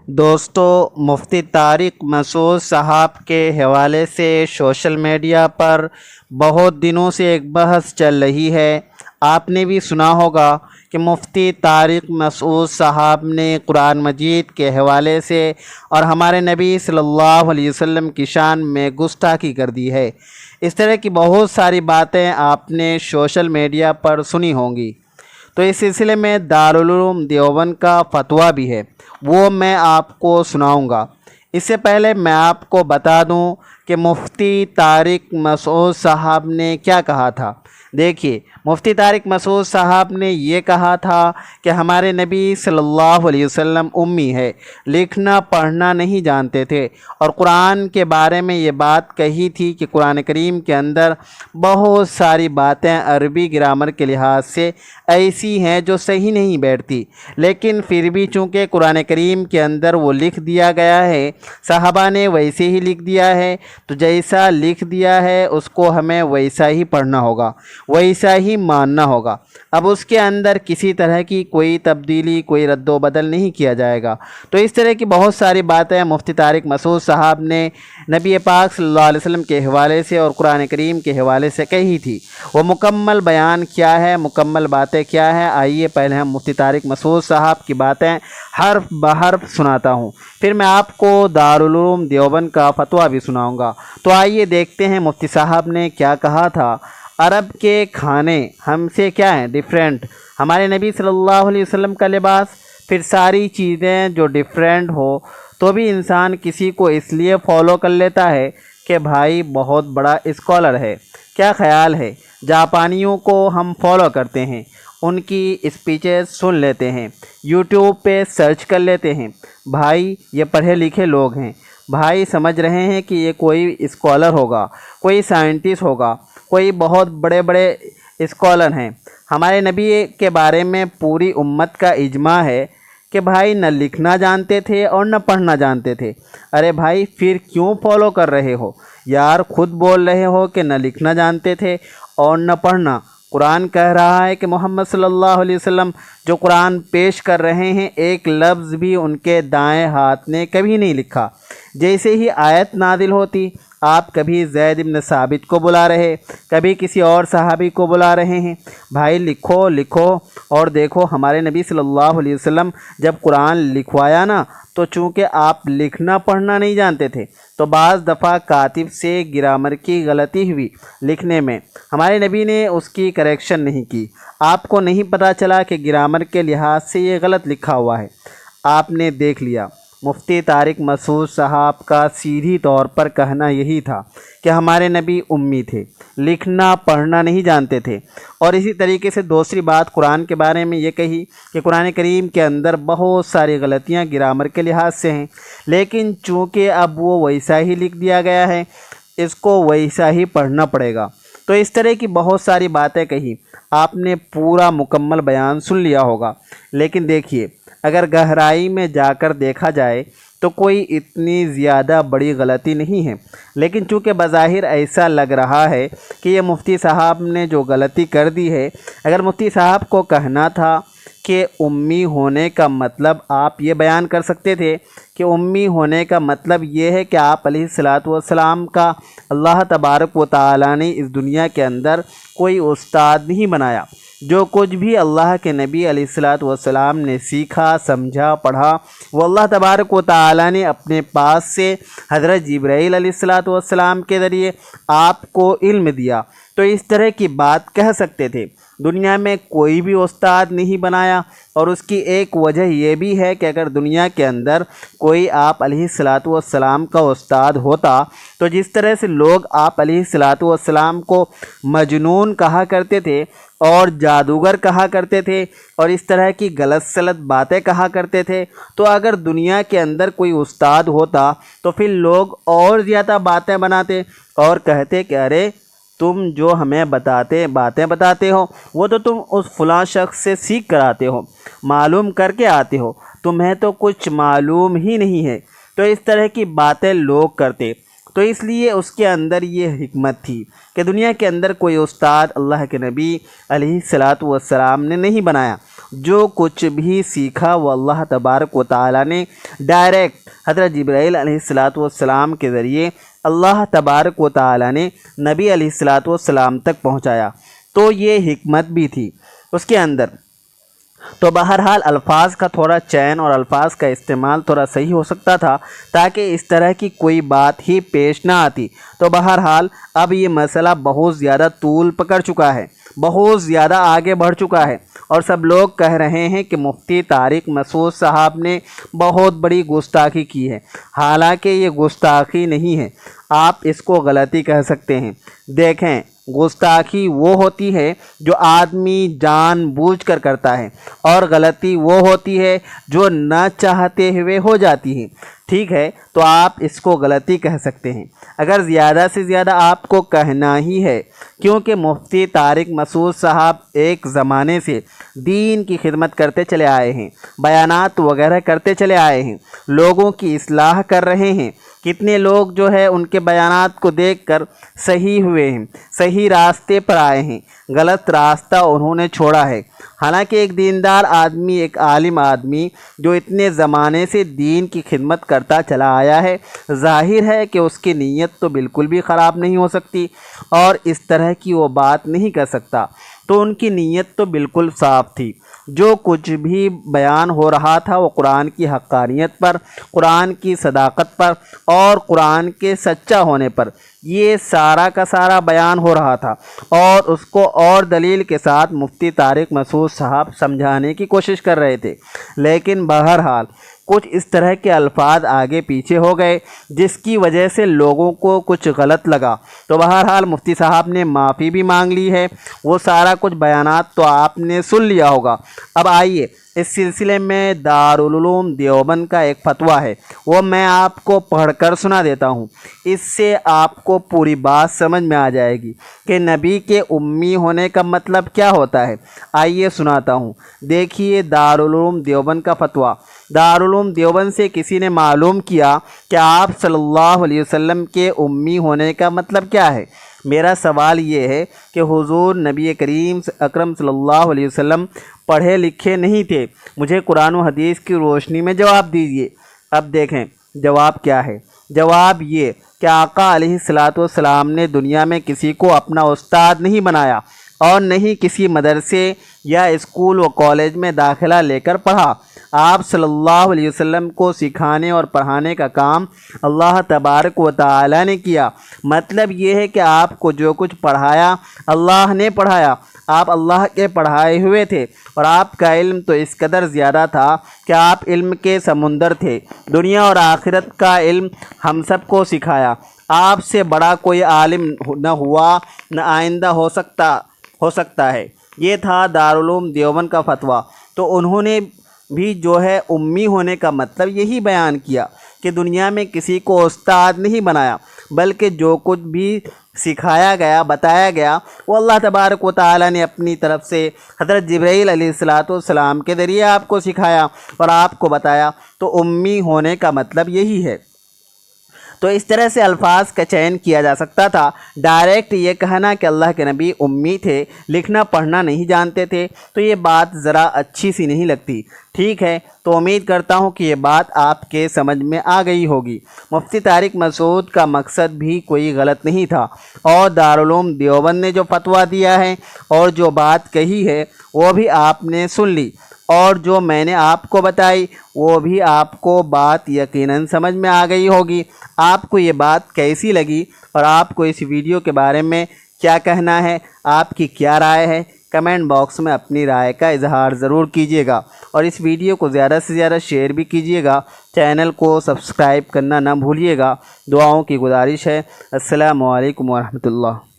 دوستو، مفتی طارق مسعود صاحب کے حوالے سے سوشل میڈیا پر بہت دنوں سے ایک بحث چل رہی ہے۔ آپ نے بھی سنا ہوگا کہ مفتی طارق مسعود صاحب نے قرآن مجید کے حوالے سے اور ہمارے نبی صلی اللہ علیہ وسلم کی شان میں گستاخی کر دی ہے۔ اس طرح کی بہت ساری باتیں آپ نے سوشل میڈیا پر سنی ہوں گی، تو اس سلسلے میں دارالعلوم دیوبند کا فتویٰ بھی ہے، وہ میں آپ کو سناؤں گا۔ اس سے پہلے میں آپ کو بتا دوں کہ مفتی طارق مسعود صاحب نے کیا کہا تھا۔ دیکھیے، مفتی طارق مسعود صاحب نے یہ کہا تھا کہ ہمارے نبی صلی اللہ علیہ وسلم امی ہے، لکھنا پڑھنا نہیں جانتے تھے، اور قرآن کے بارے میں یہ بات کہی تھی کہ قرآن کریم کے اندر بہت ساری باتیں عربی گرامر کے لحاظ سے ایسی ہیں جو صحیح نہیں بیٹھتی، لیکن پھر بھی چونکہ قرآن کریم کے اندر وہ لکھ دیا گیا ہے، صحابہ نے ویسے ہی لکھ دیا ہے، تو جیسا لکھ دیا ہے اس کو ہمیں ویسا ہی پڑھنا ہوگا، ویسا ہی ماننا ہوگا۔ اب اس کے اندر کسی طرح کی کوئی تبدیلی، کوئی رد و بدل نہیں کیا جائے گا۔ تو اس طرح کی بہت ساری باتیں مفتی طارق مسعود صاحب نے نبی پاک صلی اللہ علیہ وسلم کے حوالے سے اور قرآن کریم کے حوالے سے کہی تھی۔ وہ مکمل بیان کیا ہے، مکمل باتیں کیا ہیں، آئیے پہلے ہم مفتی طارق مسعود صاحب کی باتیں حرف بحرف سناتا ہوں، پھر میں آپ کو دارالعلوم دیوبند کا فتویٰ بھی سناؤں گا۔ تو آئیے دیکھتے ہیں مفتی صاحب نے کیا کہا تھا۔ عرب کے کھانے ہم سے کیا ہیں؟ ڈیفرنٹ۔ ہمارے نبی صلی اللہ علیہ وسلم کا لباس، پھر ساری چیزیں جو ڈیفرنٹ ہو تو بھی انسان کسی کو اس لیے فالو کر لیتا ہے کہ بھائی بہت بڑا اسکالر ہے۔ کیا خیال ہے؟ جاپانیوں کو ہم فالو کرتے ہیں، ان کی اسپیچز سن لیتے ہیں، یوٹیوب پہ سرچ کر لیتے ہیں، بھائی یہ پڑھے لکھے لوگ ہیں، بھائی سمجھ رہے ہیں کہ یہ کوئی اسکالر ہوگا، کوئی سائنٹسٹ ہوگا، کوئی بہت بڑے بڑے اسکالر ہیں۔ ہمارے نبی کے بارے میں پوری امت کا اجماع ہے کہ بھائی نہ لکھنا جانتے تھے اور نہ پڑھنا جانتے تھے۔ ارے بھائی پھر کیوں فالو کر رہے ہو یار؟ خود بول رہے ہو کہ نہ لکھنا جانتے تھے اور نہ پڑھنا۔ قرآن کہہ رہا ہے کہ محمد صلی اللہ علیہ وسلم جو قرآن پیش کر رہے ہیں، ایک لفظ بھی ان کے دائیں ہاتھ نے کبھی نہیں لکھا۔ جیسے ہی آیت نازل ہوتی، آپ کبھی زید بن ثابت کو بلا رہے، کبھی کسی اور صحابی کو بلا رہے ہیں، بھائی لکھو لکھو۔ اور دیکھو ہمارے نبی صلی اللہ علیہ وسلم جب قرآن لکھوایا نا، تو چونکہ آپ لکھنا پڑھنا نہیں جانتے تھے، تو بعض دفعہ کاتب سے گرامر کی غلطی ہوئی لکھنے میں، ہمارے نبی نے اس کی کریکشن نہیں کی۔ آپ کو نہیں پتہ چلا کہ گرامر کے لحاظ سے یہ غلط لکھا ہوا ہے، آپ نے دیکھ لیا۔ مفتی طارق مسعود صاحب کا سیدھی طور پر کہنا یہی تھا کہ ہمارے نبی امی تھے، لکھنا پڑھنا نہیں جانتے تھے۔ اور اسی طریقے سے دوسری بات قرآن کے بارے میں یہ کہی کہ قرآن کریم کے اندر بہت ساری غلطیاں گرامر کے لحاظ سے ہیں، لیکن چونکہ اب وہ ویسا ہی لکھ دیا گیا ہے، اس کو ویسا ہی پڑھنا پڑے گا۔ تو اس طرح کی بہت ساری باتیں کہی، آپ نے پورا مکمل بیان سن لیا ہوگا۔ لیکن دیکھیے، اگر گہرائی میں جا کر دیکھا جائے تو کوئی اتنی زیادہ بڑی غلطی نہیں ہے، لیکن چونکہ بظاہر ایسا لگ رہا ہے کہ یہ مفتی صاحب نے جو غلطی کر دی ہے، اگر مفتی صاحب کو کہنا تھا کہ امی ہونے کا مطلب، آپ یہ بیان کر سکتے تھے کہ امی ہونے کا مطلب یہ ہے کہ آپ علیہ الصلوۃ والسلام کا اللہ تبارک و تعالیٰ نے اس دنیا کے اندر کوئی استاد نہیں بنایا۔ جو کچھ بھی اللہ کے نبی علیہ الصلوۃ والسلام نے سیکھا، سمجھا، پڑھا، وہ اللہ تبارک و تعالیٰ نے اپنے پاس سے حضرت جبرائیل علیہ الصلوۃ والسلام کے ذریعے آپ کو علم دیا۔ تو اس طرح کی بات کہہ سکتے تھے۔ دنیا میں کوئی بھی استاد نہیں بنایا، اور اس کی ایک وجہ یہ بھی ہے کہ اگر دنیا کے اندر کوئی آپ علیہ الصلوۃ والسلام کا استاد ہوتا، تو جس طرح سے لوگ آپ علیہ الصلوۃ والسلام کو مجنون کہا کرتے تھے اور جادوگر کہا کرتے تھے اور اس طرح کی غلط سلط باتیں کہا کرتے تھے، تو اگر دنیا کے اندر کوئی استاد ہوتا تو پھر لوگ اور زیادہ باتیں بناتے اور کہتے کہ ارے تم جو ہمیں باتیں بتاتے ہو، وہ تو تم اس فلاں شخص سے سیکھ کر آتے ہو، معلوم کر کے آتے ہو، تمہیں تو کچھ معلوم ہی نہیں ہے۔ تو اس طرح کی باتیں لوگ کرتے۔ تو اس لیے اس کے اندر یہ حکمت تھی کہ دنیا کے اندر کوئی استاد اللہ کے نبی علیہ الصلاۃ والسلام نے نہیں بنایا، جو کچھ بھی سیکھا وہ اللہ تبارک و تعالیٰ نے ڈائریکٹ حضرت جبرائیل علیہ الصلاۃ والسلام کے ذریعے اللہ تبارک و تعالیٰ نے نبی علیہ الصلاۃ والسلام تک پہنچایا۔ تو یہ حکمت بھی تھی اس کے اندر۔ تو بہرحال الفاظ کا تھوڑا چین اور الفاظ کا استعمال تھوڑا صحیح ہو سکتا تھا تاکہ اس طرح کی کوئی بات ہی پیش نہ آتی۔ تو بہرحال اب یہ مسئلہ بہت زیادہ طول پکڑ چکا ہے، بہت زیادہ آگے بڑھ چکا ہے، اور سب لوگ کہہ رہے ہیں کہ مفتی طارق مسعود صاحب نے بہت بڑی گستاخی کی ہے۔ حالانکہ یہ گستاخی نہیں ہے، آپ اس کو غلطی کہہ سکتے ہیں۔ دیکھیں، گستاخی وہ ہوتی ہے جو آدمی جان بوجھ کر کرتا ہے، اور غلطی وہ ہوتی ہے جو نہ چاہتے ہوئے ہو جاتی ہے۔ ٹھیک ہے، تو آپ اس کو غلطی کہہ سکتے ہیں اگر زیادہ سے زیادہ آپ کو کہنا ہی ہے، کیونکہ مفتی طارق مسعود صاحب ایک زمانے سے دین کی خدمت کرتے چلے آئے ہیں، بیانات وغیرہ کرتے چلے آئے ہیں، لوگوں کی اصلاح کر رہے ہیں۔ کتنے لوگ جو ہے ان کے بیانات کو دیکھ کر صحیح ہوئے ہیں، صحیح راستے پر آئے ہیں، غلط راستہ انہوں نے چھوڑا ہے۔ حالانکہ ایک دیندار آدمی، ایک عالم آدمی جو اتنے زمانے سے دین کی خدمت کرتا چلا آیا ہے، ظاہر ہے کہ اس کی نیت تو بالکل بھی خراب نہیں ہو سکتی، اور اس طرح کی وہ بات نہیں کر سکتا۔ تو ان کی نیت تو بالکل صاف تھی۔ جو کچھ بھی بیان ہو رہا تھا وہ قرآن کی حقانیت پر، قرآن کی صداقت پر، اور قرآن کے سچا ہونے پر یہ سارا کا سارا بیان ہو رہا تھا، اور اس کو اور دلیل کے ساتھ مفتی طارق مسعود صاحب سمجھانے کی کوشش کر رہے تھے۔ لیکن بہرحال کچھ اس طرح کے الفاظ آگے پیچھے ہو گئے جس کی وجہ سے لوگوں کو کچھ غلط لگا۔ تو بہرحال مفتی صاحب نے معافی بھی مانگ لی ہے، وہ سارا کچھ بیانات تو آپ نے سن لیا ہوگا۔ اب آئیے اس سلسلے میں دارالعلوم دیوبند کا ایک فتویٰ ہے، وہ میں آپ کو پڑھ کر سنا دیتا ہوں، اس سے آپ کو پوری بات سمجھ میں آ جائے گی کہ نبی کے امی ہونے کا مطلب کیا ہوتا ہے۔ آئیے سناتا ہوں، دیکھیے دارالعلوم دیوبند کا فتویٰ۔ دارالعلوم دیوبند سے کسی نے معلوم کیا کہ آپ صلی اللہ علیہ وسلم کے امی ہونے کا مطلب کیا ہے۔ میرا سوال یہ ہے کہ حضور نبی کریم اکرم صلی اللہ علیہ وسلم پڑھے لکھے نہیں تھے؟ مجھے قرآن و حدیث کی روشنی میں جواب دیجیے۔ اب دیکھیں جواب کیا ہے۔ جواب یہ کہ آقا علیہ الصلاۃ والسلام نے دنیا میں کسی کو اپنا استاد نہیں بنایا، اور نہیں کسی مدرسے یا اسکول و کالج میں داخلہ لے کر پڑھا۔ آپ صلی اللہ علیہ وسلم کو سکھانے اور پڑھانے کا کام اللہ تبارک و تعالی نے کیا۔ مطلب یہ ہے کہ آپ کو جو کچھ پڑھایا اللہ نے پڑھایا، آپ اللہ کے پڑھائے ہوئے تھے، اور آپ کا علم تو اس قدر زیادہ تھا کہ آپ علم کے سمندر تھے۔ دنیا اور آخرت کا علم ہم سب کو سکھایا۔ آپ سے بڑا کوئی عالم نہ ہوا، نہ آئندہ ہو سکتا ہے۔ یہ تھا دارالعلوم دیوبند کا فتویٰ۔ تو انہوں نے بھی جو ہے امی ہونے کا مطلب یہی بیان کیا کہ دنیا میں کسی کو استاد نہیں بنایا، بلکہ جو کچھ بھی سکھایا گیا، بتایا گیا، وہ اللہ تبارک و تعالی نے اپنی طرف سے حضرت جبرائیل علیہ الصلاۃ والسلام کے ذریعے آپ کو سکھایا اور آپ کو بتایا۔ تو امی ہونے کا مطلب یہی ہے۔ تو اس طرح سے الفاظ کا چین کیا جا سکتا تھا۔ ڈائریکٹ یہ کہنا کہ اللہ کے نبی امی تھے، لکھنا پڑھنا نہیں جانتے تھے، تو یہ بات ذرا اچھی سی نہیں لگتی۔ ٹھیک ہے، تو امید کرتا ہوں کہ یہ بات آپ کے سمجھ میں آ گئی ہوگی۔ مفتی طارق مسعود کا مقصد بھی کوئی غلط نہیں تھا، اور دارالعلوم دیوبند نے جو فتویٰ دیا ہے اور جو بات کہی ہے وہ بھی آپ نے سن لی، اور جو میں نے آپ کو بتائی وہ بھی آپ کو بات یقیناً سمجھ میں آ گئی ہوگی۔ آپ کو یہ بات کیسی لگی، اور آپ کو اس ویڈیو کے بارے میں کیا کہنا ہے، آپ کی کیا رائے ہے، کمنٹ باکس میں اپنی رائے کا اظہار ضرور کیجیے گا، اور اس ویڈیو کو زیادہ سے زیادہ شیئر بھی کیجیے گا۔ چینل کو سبسکرائب کرنا نہ بھولیے گا۔ دعاؤں کی گزارش ہے۔ السلام علیکم ورحمۃ اللہ۔